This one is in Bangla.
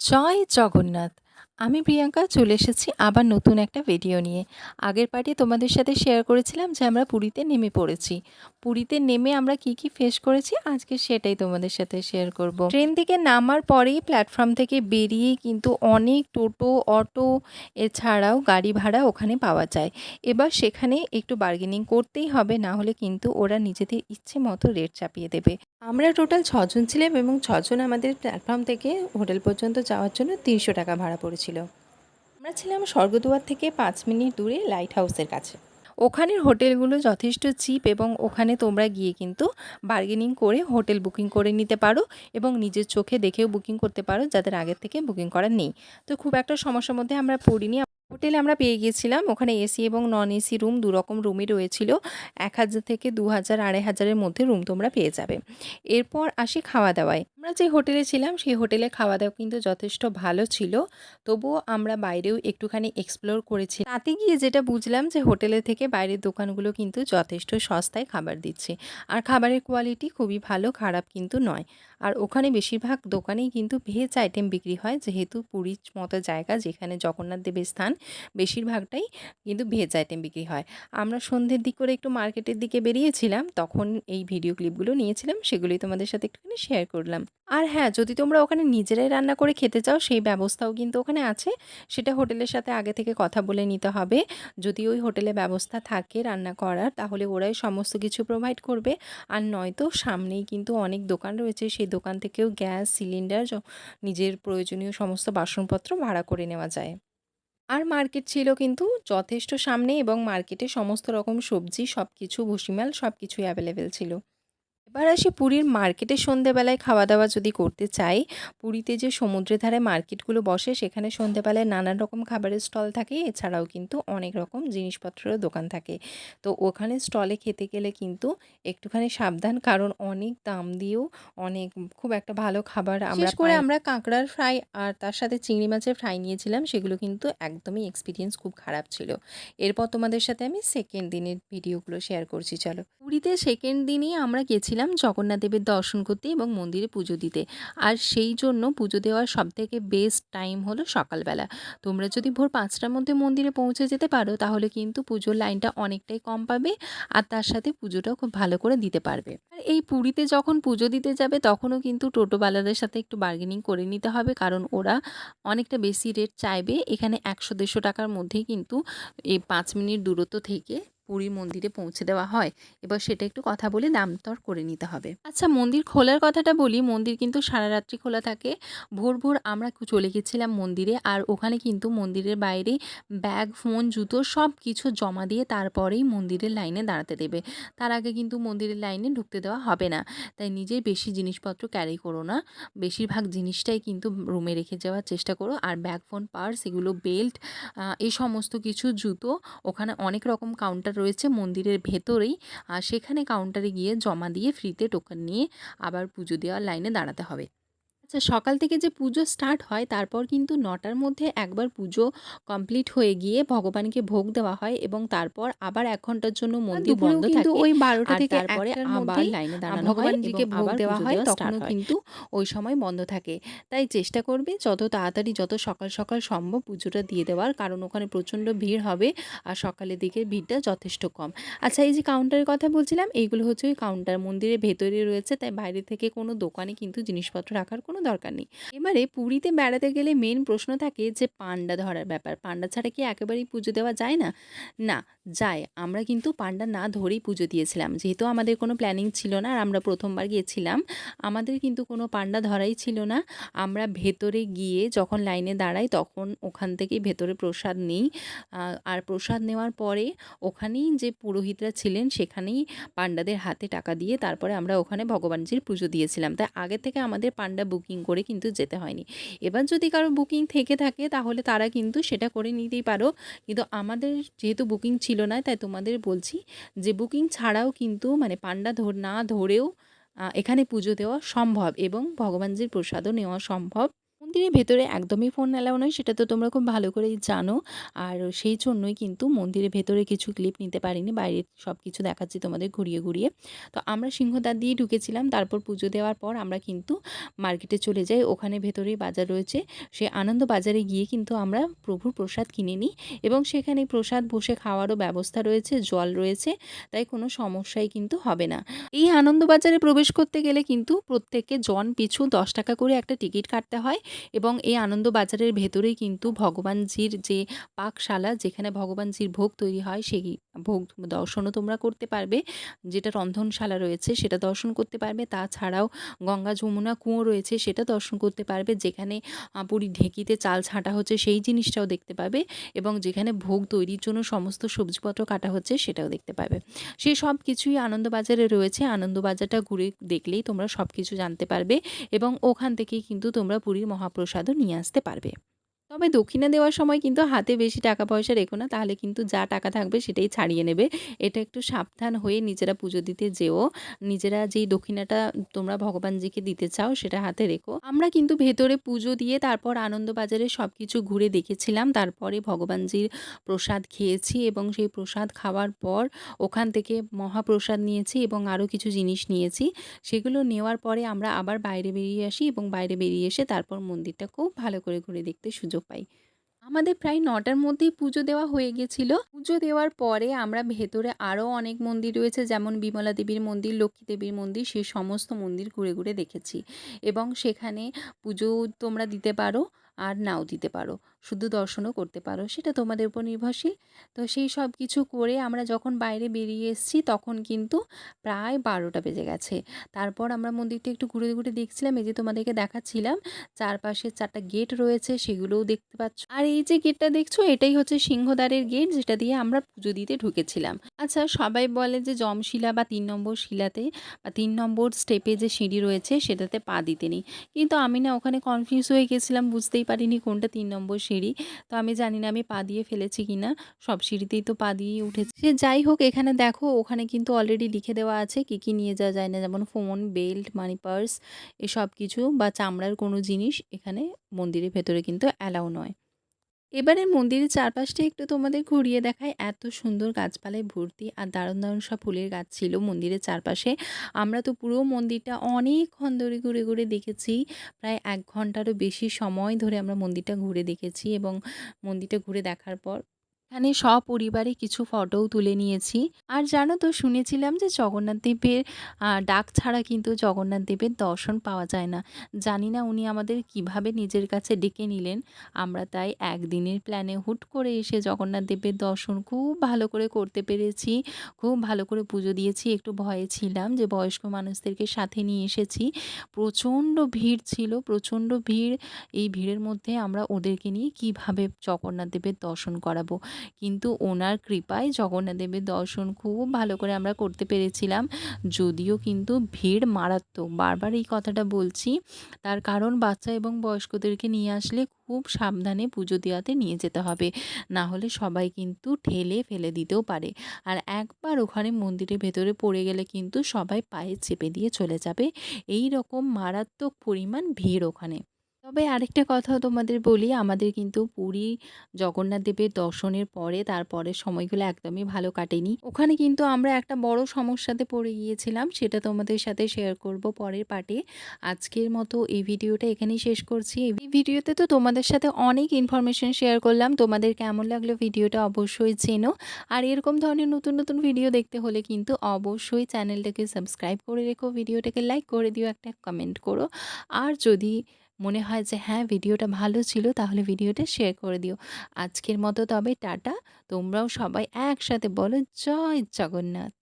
জয় জগন্নাথ। আমি প্রিয়াঙ্কা চলে এসেছি আবার নতুন একটা ভিডিও নিয়ে। আগের পার্টে তোমাদের সাথে শেয়ার করেছিলাম যে আমরা পুরীতে নেমে পড়েছি। পুরীতে নেমে আমরা কি কি ফেস করেছি আজকে সেটাই তোমাদের সাথে শেয়ার করব। ট্রেন থেকে নামার পরেই প্ল্যাটফর্ম থেকে বেরিয়েই কিন্তু অনেক টোটো, অটো এছাড়াও গাড়ি ভাড়া ওখানে পাওয়া যায়। এবার সেখানে একটু বার্গেনিং করতেই হবে, না হলে কিন্তু ওরা নিজেদের ইচ্ছে মতো রেট চাপিয়ে দেবে। আমরা টোটাল ছজন ছিলাম এবং ছজন আমাদের প্ল্যাটফর্ম থেকে হোটেল পর্যন্ত যাওয়ার জন্য ৩০০ টাকা ভাড়া পড়েছিল। আমরা ছিলাম স্বর্গদুয়ার থেকে ৫ মিনিট দূরে লাইট হাউসের কাছে। ওখানের হোটেলগুলো যথেষ্ট চিপ এবং ওখানে তোমরা গিয়ে কিন্তু বার্গেনিং করে হোটেল বুকিং করে নিতে পারো এবং নিজের চোখে দেখেও বুকিং করতে পারো যাদের আগের থেকে বুকিং করা নেই। তো খুব একটা সমস্যার মধ্যে আমরা পড়িনি। হোটেলে আমরা পেয়ে গিয়েছিলাম, ওখানে এসি এবং নন এসি রুম দুরকম রুমই রয়েছিল। ১,০০০ থেকে ২,০০০ ২,৫০০-এর মধ্যে রুম তোমরা পেয়ে যাবে। এরপর আসি খাওয়া দাওয়ায়। আমরা যে হোটেলে ছিলাম সেই হোটেলে খাওয়া দাওয়া কিন্তু যথেষ্ট ভালো ছিল। তবুও আমরা বাইরেও একটুখানি এক্সপ্লোর করেছি। তাতে গিয়ে যেটা বুঝলাম যে হোটেলের থেকে বাইরের দোকানগুলো কিন্তু যথেষ্ট সস্তায় খাবার দিচ্ছে। আর খাবারের কোয়ালিটি খুবই ভালো, খারাপ কিন্তু নয়। আর ওখানে বেশিরভাগ দোকানেই কিন্তু ভেজ আইটেম বিক্রি হয়, যেহেতু পুরীর মতো জায়গা যেখানে জগন্নাথ দেবের স্থান, বেশিরভাগটাই কিন্তু ভেজ আইটেম বিক্রি হয়। আমরা সন্ধ্যের দিক করে একটু মার্কেটের দিকে বেরিয়েছিলাম, তখন এই ভিডিও ক্লিপগুলো নিয়েছিলাম, সেগুলোই তোমাদের সাথে একটুখানি শেয়ার করলাম। আর হ্যাঁ, যদি তোমরা ওখানে নিজেরাই রান্না করে খেতে চাও সেই ব্যবস্থাও কিন্তু ওখানে আছে। সেটা হোটেলের সাথে আগে থেকে কথা বলে নিতে হবে। যদি ওই হোটেলে ব্যবস্থা থাকে রান্না করার, তাহলে ওরাই সমস্ত কিছু প্রোভাইড করবে। আর নয়তো সামনেই কিন্তু অনেক দোকান রয়েছে, সেই দোকান থেকেও গ্যাস সিলিন্ডার নিজের প্রয়োজনীয় সমস্ত বাসনপত্র ভাড়া করে নেওয়া যায়। আর মার্কেট ছিল কিন্তু যথেষ্ট সামনে এবং মার্কেটে সমস্ত রকম সবজি, সবকিছু ভুসিমাল সবকিছুই অ্যাভেলেবেল ছিল। এবার আসি পুরীর মার্কেটে। সন্ধেবেলায় খাওয়া দাওয়া যদি করতে চাই, পুরীতে যে সমুদ্রের ধারে মার্কেটগুলো বসে সেখানে সন্ধেবেলায় নানান রকম খাবারের স্টল থাকে, এছাড়াও কিন্তু অনেক রকম জিনিসপত্রেরও দোকান থাকে। তো ওখানে স্টলে খেতে গেলে কিন্তু একটুখানি সাবধান, কারণ অনেক দাম দিয়েও অনেক খুব একটা ভালো খাবার আমরা করে আমরা কাঁকড়ার ফ্রাই আর তার সাথে চিংড়ি মাছের ফ্রাই নিয়েছিলাম, সেগুলো কিন্তু একদমই এক্সপিরিয়েন্স খুব খারাপ ছিল। এরপর তোমাদের সাথে আমি সেকেন্ড দিনের ভিডিওগুলো শেয়ার করছি, চলো। পুরীতে সেকেন্ড দিনই আমরা গেছিলাম জগন্নাথ দেবের দর্শন করতে এবং মন্দিরে পুজো দিতে। আর সেই জন্য পুজো দেওয়ার সবথেকে বেস্ট টাইম হলো সকালবেলা। তোমরা যদি ভোর ৫টার মধ্যে মন্দিরে পৌঁছে যেতে পারো, তাহলে কিন্তু পুজোর লাইনটা অনেকটাই কম পাবে আর তার সাথে পুজোটাও খুব ভালো করে দিতে পারবে। আর এই পুরীতে যখন পুজো দিতে যাবে তখনও কিন্তু টোটোওয়ালাদের সাথে একটু বার্গেনিং করে নিতে হবে, কারণ ওরা অনেকটা বেশি রেট চাইবে। এখানে ১০০-১৫০ টাকার মধ্যেই কিন্তু এই ৫ মিনিট দূরত্ব থেকে পুরী মন্দিরে পৌঁছে দেওয়া হয়। এবার সেটা একটু কথা বলে দাম দর করে নিতে হবে। আচ্ছা, মন্দির খোলার কথাটা বলি। মন্দির কিন্তু সারা রাত্রি খোলা থাকে। ভোর ভোর আমরা চলে গেছিলাম মন্দিরে, আর ওখানে কিন্তু মন্দিরের বাইরে ব্যাগ, ফোন, জুতো সব কিছু জমা দিয়ে তারপরেই মন্দিরের লাইনে দাঁড়াতে দেবে। তার আগে কিন্তু মন্দিরের লাইনে ঢুকতে দেওয়া হবে না। তাই নিজের বেশি জিনিসপত্র ক্যারি করো না, বেশিরভাগ জিনিসটাই কিন্তু রুমে রেখে যাওয়ার চেষ্টা করো। আর ব্যাগ, ফোন, পার্স, এগুলো বেল্ট, এই সমস্ত কিছু, জুতো, ওখানে অনেক রকম কাউন্টার রয়েছে মন্দিরের ভেতরেই। আর সেখানে কাউন্টারে গিয়ে জমা দিয়ে ফ্রিতে টোকেন নিয়ে আবার পুজো দেওয়ার লাইনে দাঁড়াতে হবে। আচ্ছা, সকাল থেকে যে পুজো স্টার্ট হয় তারপর কিন্তু ৯টার মধ্যে একবার পুজো কমপ্লিট হয়ে গিয়ে ভগবানকে ভোগ দেওয়া হয় এবং তারপর আবার ১ ঘন্টার জন্য মন্দির বন্ধ থাকে। ওই ১২টা থেকে তারপরে আবার লাইনে দাঁড়ানো হয়, ভগবানজিকে ভোগ দেওয়া হয়, তখনও কিন্তু ওই সময় বন্ধ থাকে। তাই চেষ্টা করবে যত তাড়াতাড়ি, যত সকাল সকাল সম্ভব পুজোটা দিয়ে দেওয়ার, কারণ ওখানে প্রচণ্ড ভিড় হবে আর সকালের দিকের ভিড়টা যথেষ্ট কম। আচ্ছা, এই যে কাউন্টারের কথা বলছিলাম, এইগুলো হচ্ছে ওই কাউন্টার, মন্দিরের ভেতরে রয়েছে, তাই বাইরে থেকে কোনো দোকানে কিন্তু জিনিসপত্র রাখার কোনো দরকার নেই। এবারে পুরীতে বেড়াতে গেলে মেন প্রশ্ন থাকে যে পান্ডা ধরার ব্যাপার। পান্ডা ছাড়া কি একেবারেই পুজো দেওয়া যায় না? না, যায়। আমরা কিন্তু পান্ডা না ধরেই পুজো দিয়েছিলাম, যেহেতু আমাদের কোনো প্ল্যানিং ছিল না আর আমরা প্রথমবার গিয়েছিলাম। আমাদের কিন্তু কোনো পান্ডা ধরাই ছিল না। আমরা ভেতরে গিয়ে যখন লাইনে দাঁড়াই তখন ওখান থেকেই ভেতরে প্রসাদ নিই। আর প্রসাদ নেওয়ার পরে ওখানেই যে পুরোহিতরা ছিলেন সেখানেই পান্ডাদের হাতে টাকা দিয়ে তারপরে আমরা ওখানে ভগবানজির পুজো দিয়েছিলাম। তাই আগে থেকে আমাদের পান্ডা বুকিং করে কিন্তু যেতে হয়নি। এবার যদি কারো বুকিং থেকে থাকে তাহলে তারা কিন্তু সেটা করে নিতেই পারো, কিন্তু আমাদের যেহেতু বুকিং ছিল না, তাই তোমাদের বলছি যে বুকিং ছাড়াও কিন্তু মানে পান্ডা না ধরেও এখানে পুজো দেওয়া সম্ভব এবং ভগবানজির প্রসাদও নেওয়া সম্ভব। মন্দিরের ভেতরে একদমই ফোন অ্যালাউ নয়, সেটা তো তোমরা খুব ভালো করেই জানো। আর সেই জন্যই কিন্তু মন্দিরের ভেতরে কিছু ক্লিপ নিতে পারিনি, বাইরের সব কিছু দেখাচ্ছি তোমাদের ঘুরিয়ে ঘুরিয়ে। তো আমরা সিংহদ্বার দিয়েই ঢুকেছিলাম, তারপর পুজো দেওয়ার পর আমরা কিন্তু মার্কেটে চলে যাই। ওখানে ভেতরেই বাজার রয়েছে, সে আনন্দ বাজারে গিয়ে কিন্তু আমরা প্রভুর প্রসাদ কিনে নিই এবং সেখানে প্রসাদ বসে খাওয়ারও ব্যবস্থা রয়েছে, জল রয়েছে, তাই কোনো সমস্যাই কিন্তু হবে না। এই আনন্দবাজারে প্রবেশ করতে গেলে কিন্তু প্রত্যেককে জন পিছু 10 টাকা করে একটা টিকিট কাটতে হয় এবং এই আনন্দবাজারের ভেতরেই কিন্তু ভগবানজির যে পাকশালা, যেখানে ভগবানজির ভোগ তৈরি হয়, সেই ভোগ দর্শনও তোমরা করতে পারবে। যেটা রন্ধনশালা রয়েছে সেটা দর্শন করতে পারবে। তাছাড়াও গঙ্গা যমুনা কুঁয়ো রয়েছে, সেটা দর্শন করতে পারবে। যেখানে পুরীর ঢেঁকিতে চাল ছাঁটা হচ্ছে সেই জিনিসটাও দেখতে পাবে এবং যেখানে ভোগ তৈরির জন্য সমস্ত সবজিপত্র কাটা হচ্ছে সেটাও দেখতে পাবে। সেই সব কিছুই আনন্দবাজারে রয়েছে। আনন্দবাজারটা ঘুরে দেখলেই তোমরা সব কিছু জানতে পারবে এবং ওখান থেকেই কিন্তু তোমরা পুরীর মহাপ্রসাদও নিয়ে আসতে পারবে। তবে দক্ষিণা দেওয়ার সময় কিন্তু হাতে বেশি টাকা পয়সা রেখো না, তাহলে কিন্তু যা টাকা থাকবে সেটাই ছাড়িয়ে নেবে। এটা একটু সাবধান হয়ে নিজেরা পুজো দিতে যেও। নিজেরা যেই দক্ষিণাটা তোমরা ভগবানজিকে দিতে চাও সেটা হাতে রেখো। আমরা কিন্তু ভেতরে পুজো দিয়ে তারপর আনন্দবাজারে সব কিছু ঘুরে দেখেছিলাম। তারপরে ভগবানজির প্রসাদ খেয়েছি এবং সেই প্রসাদ খাওয়ার পর ওখান থেকে মহাপ্রসাদ নিয়েছি এবং আরও কিছু জিনিস নিয়েছি। সেগুলো নেওয়ার পরে আমরা আবার বাইরে বেরিয়ে আসি এবং বাইরে বেরিয়ে এসে তারপর মন্দিরটা খুব ভালো করে ঘুরে দেখতে সুযোগ পাই। আমাদের প্রায় ৯টার মধ্যেই পুজো দেওয়া হয়ে গেছিল। পুজো দেওয়ার পরে আমরা ভেতরে আরও অনেক মন্দির রয়েছে, যেমন বিমলা দেবীর মন্দির, লক্ষ্মী দেবীর মন্দির, সেই সমস্ত মন্দির ঘুরে ঘুরে দেখেছি এবং সেখানে পুজো তোমরা দিতে পারো আর নাও দিতে পারো, শুধু দর্শনও করতে পারো, সেটা তোমাদের উপর নির্ভরশীল। তো সেই সব কিছু করে আমরা যখন বাইরে বেরিয়ে এসেছি তখন কিন্তু প্রায় ১২টা বেজে গেছে। তারপর আমরা মন্দিরটা একটু ঘুরে ঘুরে দেখছিলাম, এই যে তোমাদেরকে দেখাচ্ছিলাম চারপাশে 4টা গেট রয়েছে, সেগুলোও দেখতে পাচ্ছ। আর এই যে গেটটা দেখছো, এটাই হচ্ছে সিংহদ্বারের গেট, যেটা দিয়ে আমরা পুজো দিতে ঢুকেছিলাম। আচ্ছা, সবাই বলে যে যমশিলা বা 3 নম্বর শিলাতে বা 3 নম্বর স্টেপে যে সিঁড়ি রয়েছে সেটাতে পা দিতে নেই, কিন্তু আমি না ওখানে কনফিউজ হয়ে গেছিলাম, বুঝতেই পারিনি কোনটা 3 নম্বর সিঁড়ি। তো আমি জানি না আমি পা দিয়ে ফেলেছি কিনা, সব সিঁড়িতেই তো পা দিয়েই উঠেছি। সে যাই হোক, এখানে দেখো ওখানে কিন্তু অলরেডি লিখে দেওয়া আছে কি কি নিয়ে যাওয়া যায় না, যেমন ফোন, বেল্ট, মানি পার্স, এসব কিছু বা চামড়ার কোনো জিনিস এখানে মন্দিরের ভেতরে কিন্তু অ্যালাউ নয়। এবারে মন্দিরের চারপাশটা একটু তোমাদের ঘুরিয়ে দেখায়। এত সুন্দর গাছপালায় ভর্তি আর দারুণ দারুণ সব ফুলের গাছ ছিল মন্দিরের চারপাশে। আমরা তো পুরো মন্দিরটা অনেকক্ষণ ধরে ঘুরে ঘুরে দেখেছি। প্রায় ১ ঘন্টারও বেশি সময় ধরে আমরা মন্দিরটা ঘুরে দেখেছি এবং মন্দিরটা ঘুরে দেখার পর এখানে সপরিবারে কিছু ফটোও তুলে নিয়েছি। আর জানো তো, শুনেছিলাম যে জগন্নাথ দেবের ডাক ছাড়া কিন্তু জগন্নাথ দেবের দর্শন পাওয়া যায় না। জানি না উনি আমাদের কিভাবে নিজের কাছে ডেকে নিলেন। আমরা তাই একদিনের প্ল্যানে হুট করে এসে জগন্নাথ দেবের দর্শন খুব ভালো করে করতে পেরেছি। খুব ভালো করে পুজো দিয়েছি। একটু ভয়ে ছিলাম যে বয়স্ক মানুষদেরকে সাথে নিয়ে এসেছি। প্রচণ্ড ভিড় ছিল, প্রচণ্ড ভিড়। এই ভিড়ের মধ্যে আমরা ওদেরকে নিয়ে কিভাবে জগন্নাথ দেবের দর্শন করাবো। কিন্তু ওনার কৃপায় জগন্নাথ দেবের দর্শন খুব ভালো করে আমরা করতে পেরেছিলাম। যদিও কিন্তু ভিড় মারাত্মক, বারবার এই কথাটা বলছি। তার কারণ বাচ্চা এবং বয়স্কদেরকে নিয়ে আসলে খুব সাবধানে পুজো দেওয়াতে নিয়ে যেতে হবে, না হলে সবাই কিন্তু ঠেলে ফেলে দিতেও পারে। আর একবার ওখানে মন্দিরের ভেতরে পড়ে গেলে কিন্তু সবাই পায়ে চেপে দিয়ে চলে যাবে, এই রকম মারাত্মক পরিমাণ ভিড় ওখানে। তবে আরেকটা কথাও তোমাদের বলি, আমাদের কিন্তু পুরী জগন্নাথ দেবের দর্শনের পরে তারপরের সময়গুলো একদমই ভালো কাটেনি। ওখানে কিন্তু আমরা একটা বড় সমস্যাতে পড়ে গিয়েছিলাম, সেটা তোমাদের সাথে শেয়ার করব পরের পার্টে। আজকের মতো এই ভিডিওটা এখানেই শেষ করছি। এই ভিডিওতে তো তোমাদের সাথে অনেক ইনফরমেশন শেয়ার করলাম। তোমাদের কেমন লাগলো ভিডিওটা অবশ্যই চেনো। আর এরকম ধরনের নতুন নতুন ভিডিও দেখতে হলে কিন্তু অবশ্যই চ্যানেলটাকে সাবস্ক্রাইব করে রেখো, ভিডিওটাকে লাইক করে দিও, একটা কমেন্ট করো। আর যদি মনে হয় যে হ্যাঁ, ভিডিওটা ভালো ছিল, তাহলে ভিডিওটা শেয়ার করে দিও। আজকের মতো তবে টাটা। তোমরাও সবাই একসাথে বলো জয় জগন্নাথ।